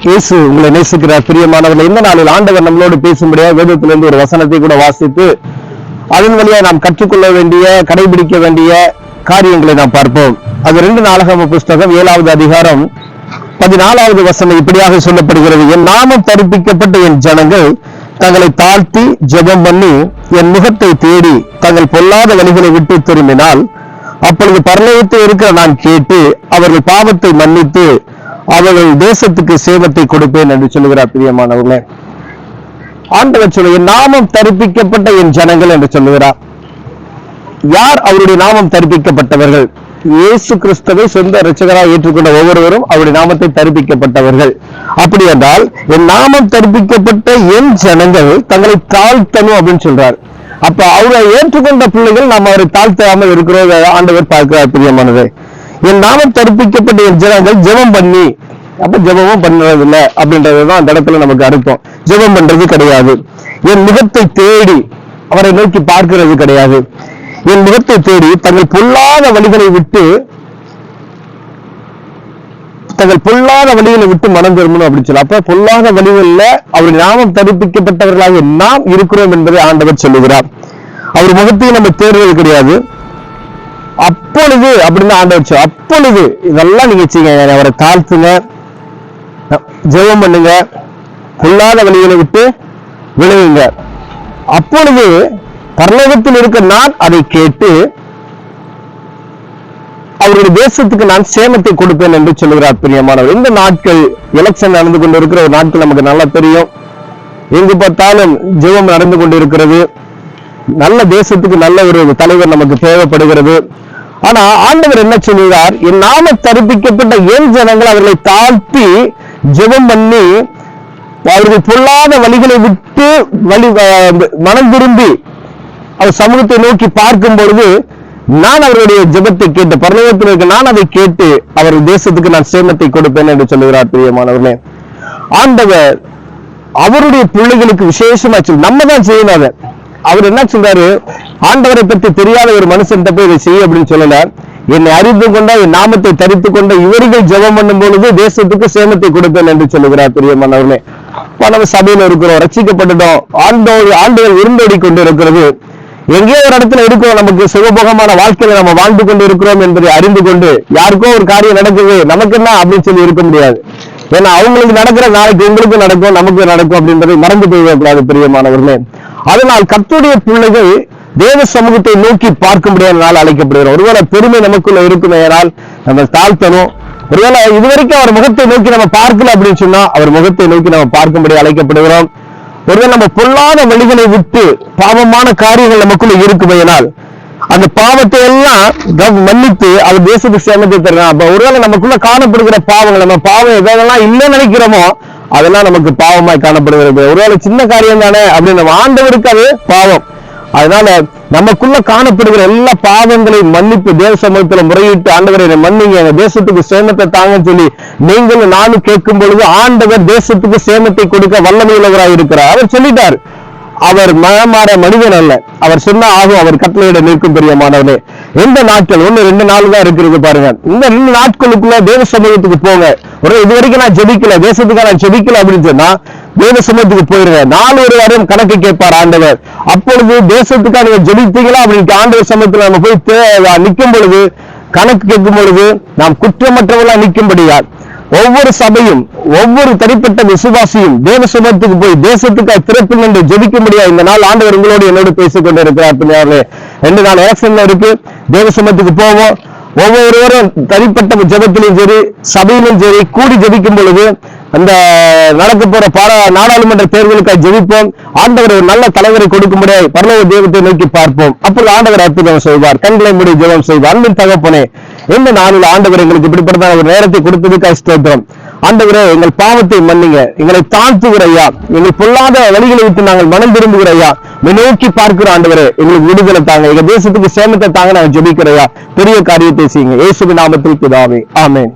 இயேசு உங்களை நேசிக்கிறார். பிரியமானவர்கள், இந்த நாளில் ஆண்டவர் நம்மளோடு பேசும்படியாக வேதத்திலிருந்து ஒரு வசனத்தை கூட வாசித்து அதன் வழியாக நாம் கற்றுக்கொள்ள வேண்டிய, கடைபிடிக்க வேண்டிய காரியங்களை நாம் பார்ப்போம். அது 2 நாளாகம புஸ்தகம் 7வது அதிகாரம் 14வது வசனம் இப்படியாக சொல்லப்படுகிறது. என் நாமம் தரிப்பிக்கப்பட்ட என் ஜனங்கள் தங்களை தாழ்த்தி ஜெபம் பண்ணி என் முகத்தை தேடி தங்கள் பொல்லாத வழிகளை விட்டு திரும்பினால் அப்பொழுது பரலோகத்தில் இருக்கிற நான் கேட்டு அவர்கள் பாவத்தை மன்னித்து அவர்கள் தேசத்துக்கு சேவத்தை கொடுப்பேன் என்று சொல்லுகிறார். பிரியமானவர்களே, ஆண்டவர் சொல்ல என் நாமம் தரிப்பிக்கப்பட்ட என் ஜனங்கள் என்று சொல்லுகிறார். யார் அவருடைய நாமம் தரிப்பிக்கப்பட்டவர்கள்? இயேசு கிறிஸ்துவை சொந்த இரட்சகராக ஏற்றுக்கொண்ட ஒவ்வொருவரும் அவருடைய நாமத்தை தரிப்பிக்கப்பட்டவர்கள். அப்படி என்றால் என் நாமம் தரிப்பிக்கப்பட்ட என் ஜனங்கள் தங்களை தாழ்த்தணும் அப்படின்னு சொல்றார். அப்ப அவரை ஏற்றுக்கொண்ட பிள்ளைகள் நாம் அவரை தாழ்த்தாமல் இருக்கிறோம் ஆண்டவர் பார்க்கிறார். பிரியமானது, என் நாமம் தரிப்பிக்கப்பட்ட என் ஜனங்கள் ஜெபம் பண்ணி, அப்ப ஜெபமும் பண்றது இல்லை அப்படின்றதுதான் அந்த இடத்துல நமக்கு அர்த்தம். ஜெபம் பண்றது கிடையாது. என் முகத்தை தேடி அவரை நோக்கி பார்க்கிறது கிடையாது. என் முகத்தை தேடி தங்கள் பொல்லாத வழிகளை விட்டு மனம் திரும்பணும் அப்படின்னு சொல்லி, அப்ப பொல்லாத வழிகளில் அவருடைய நாமம் தரிப்பிக்கப்பட்டவர்களாக நாம் இருக்கிறோம் என்பதை ஆண்டவர் சொல்லுகிறார். அவர் முகத்தையும் நம்ம தேடுறது கிடையாது. அப்பொழுது அப்படின்னு ஆண்டவர் அப்பொழுது இதெல்லாம் நீங்க செய்யுங்க, அவரை தாழ்த்துங்க, ஜெபம் பண்ணுங்க, பொல்லாத வழிகளை விட்டு விளைவுங்க. அப்பொழுது பரலோகத்தில் இருக்க நான் அதை கேட்டு அவருடைய தேசத்துக்கு நான் சேமத்தை கொடுப்பேன் என்று சொல்லுகிறார். பிரியமானவர், இந்த நாட்கள் எலெக்ஷன் நடந்து கொண்டு இருக்கிற ஒரு நாட்கள் நமக்கு நல்லா தெரியும். எங்கு பார்த்தாலும் ஜெபம் நடந்து கொண்டு இருக்கிறது. நல்ல தேசத்துக்கு நல்ல ஒரு தலைவர் நமக்கு தேவைப்படுகிறது. ஆனா ஆண்டவர் என்ன சொல்லுகிறார்? என் நாம தரிப்பிக்கப்பட்ட என் ஜனங்கள் அவர்களை தாழ்த்தி ஜெபம் பண்ணி அவர்கள் பொல்லாத வழிகளை விட்டு மனம் திரும்பி அவர் சமூகத்தை நோக்கி பார்க்கும் பொழுது நான் அவருடைய ஜெபத்தை கேட்டு பரலோகத்தில் இருக்க நான் அதை கேட்டு அவர் தேசத்துக்கு நான் சேமத்தை கொடுப்பேன் என்று சொல்லுகிறார். பிரியமானவர்களே, ஆண்டவர் அவருடைய பிள்ளைகளுக்கு விசேஷமா நம்ம தான் செய்யணும். அதை அவர் என்ன சொல்றாரு? ஆண்டவரை பற்றி தெரியாத ஒரு மனுஷன் போய் இதை செய்ய அப்படின்னு சொல்லல. என்னை அறிந்து கொண்ட என் நாமத்தை தரித்துக் கொண்ட இவர்கள் ஜெபம் பண்ணும் பொழுது தேசத்துக்கு சேமத்தை கொடுப்பேன் என்று சொல்லுகிறார். பிரியமானவர்களே, நம்ம சபையில இருக்கிறோம், ரட்சிக்கப்பட்டுட்டோம், ஆண்டுகள் விருந்தோடி கொண்டு இருக்கிறது. எங்கேயோ ஒரு இடத்துல இருக்கோம், நமக்கு சுகபோகமான வாழ்க்கையில நம்ம வாழ்ந்து கொண்டு இருக்கிறோம் என்பதை அறிந்து கொண்டு யாருக்கோ ஒரு காரியம் நடக்குது நமக்கு என்ன அப்படின்னு சொல்லி இருக்க முடியாது. ஏன்னா அவங்களுக்கு நடக்கிற நாளைக்கு உங்களுக்கு நடக்கும், நமக்கு நடக்கும் அப்படின்றதை மறந்து போய்விடக்கூடாது. பிரியமானவர்களே, அதனால் கர்த்தருடைய பிள்ளைகள் தேவ சமூகத்தை நோக்கி பார்க்கும்படியான நாள் அழைக்கப்படுகிறோம். ஒருவேளை பெருமை நமக்குள்ள இருக்குமே, நம்ம தாழ்த்தணும். ஒருவேளை இதுவரைக்கும் அவர் முகத்தை நோக்கி நம்ம பார்க்கல அப்படின்னு சொன்னா அவர் முகத்தை நோக்கி நம்ம பார்க்கும்படி அழைக்கப்படுகிறோம். ஒருவேளை நம்ம பொல்லாத வழிகளை விட்டு பாவமான காரியங்கள் நமக்குள்ள இருக்குமையினால் அந்த பாவத்தை எல்லாம் மன்னித்து அவர் தேசத்துக்கு சேமத்தை தரலாம். அப்ப ஒருவேளை நமக்குள்ள காணப்படுகிற பாவங்கள், நம்ம பாவம் எதெல்லாம் இல்லைன்னு நினைக்கிறோமோ அதெல்லாம் நமக்கு பாவமாய் காணப்படுகிறது. ஒருவேளை சின்ன காரியம் தானே அப்படின்னு நம்ம ஆண்டவருக்கு அது பாவம். அதனால நமக்குள்ள காணப்படுகிற எல்லா பாவங்களையும் மன்னிப்பு தேவ சமூகத்துல முறையிட்டு ஆண்டவரை மன்னிங்க, தேசத்துக்கு சேமத்தை தாங்கன்னு சொல்லி நீங்களும் நானும் கேட்கும் பொழுது ஆண்டவர் தேசத்துக்கு சேமத்தை கொடுக்க வல்லமையுள்ளவராக இருக்கிறார். அவர் சொல்லிட்டார், அவர் மனமாற மனிதன் அல்ல, அவர் சொன்னா ஆகும், அவர் கட்டளையிட நிற்கும். பிரியமானவனே, எந்த நாட்கள் 1-2 நாள் தான் இருக்கிறது பாருங்க. இந்த 2 நாட்களுக்குள்ள தேவ சமூகத்துக்கு போங்க. இது வரைக்கும் நான் ஜெபிக்கல, தேசத்துக்காக நான் ஜெபிக்கல அப்படின்னு சொன்னா தேவ சமூகத்துக்கு போயிருங்க. 4 வாரம் கணக்கு கேட்பார் ஆண்டவர். அப்பொழுது தேசத்துக்காக நீங்க ஜெபித்தீங்களா அப்படின்னு ஆண்டவர் சமூகத்துல நம்ம போய் நிற்கும் பொழுது, கணக்கு கேட்கும் பொழுது நாம் குற்றமற்றவர்களா நிற்கும்படியார் ஒவ்வொரு சபையும் ஒவ்வொரு தனிப்பட்ட விசுவாசியும் தேவ சமூகத்துக்கு போய் தேசத்துக்கு திறப்பில் என்று ஜெபிக்க முடியாது. இந்த நாள் ஆண்டவர் உங்களோடு என்னோடு பேசிக் கொண்டிருக்கிறார். 2 நாள் எலெக்ஷன்ல இருக்கு, தேவ சமூகத்துக்கு போவோம். ஒவ்வொருவரும் தனிப்பட்ட ஜெபத்திலும் சரி சபையிலும் சரி கூடி ஜெபிக்கும் பொழுது அந்த நடக்க போற நாடாளுமன்ற தேர்தலுக்காக ஜெபிப்போம். ஆண்டவர் ஒரு நல்ல தலைவரை கொடுக்கும்படியாக பரலோக தெய்வத்தை நோக்கி பார்ப்போம். அப்பொழுது ஆண்டவர் அற்புதம் செய்வார், கண்களை மூடி ஜெபம் செய்வார். அன்பின் தகப்பனே, இந்த நாளில் ஆண்டவர் எங்களுக்கு இப்படிப்பட்ட ஒரு நேரத்தை கொடுத்ததுக்காக ஸ்தோத்திரம். ஆண்டவரே, எங்கள் பாவத்தை மன்னிங்க, எங்களை தாழ்த்துகிறையா, எங்கள் பொல்லாத வழிகளை விட்டு நாங்கள் மனம் திரும்புகிறையா, நோக்கி பார்க்கிற ஆண்டவரே எங்களுக்கு விடுதலை தாங்க, எங்க தேசத்துக்கு சேமத்தை தாங்க நாங்கள் ஜெபிக்கிறையா, பெரிய காரியத்தை செய்யுங்க. இயேசுவின் நாமத்தில் பிதாவே, ஆமென்.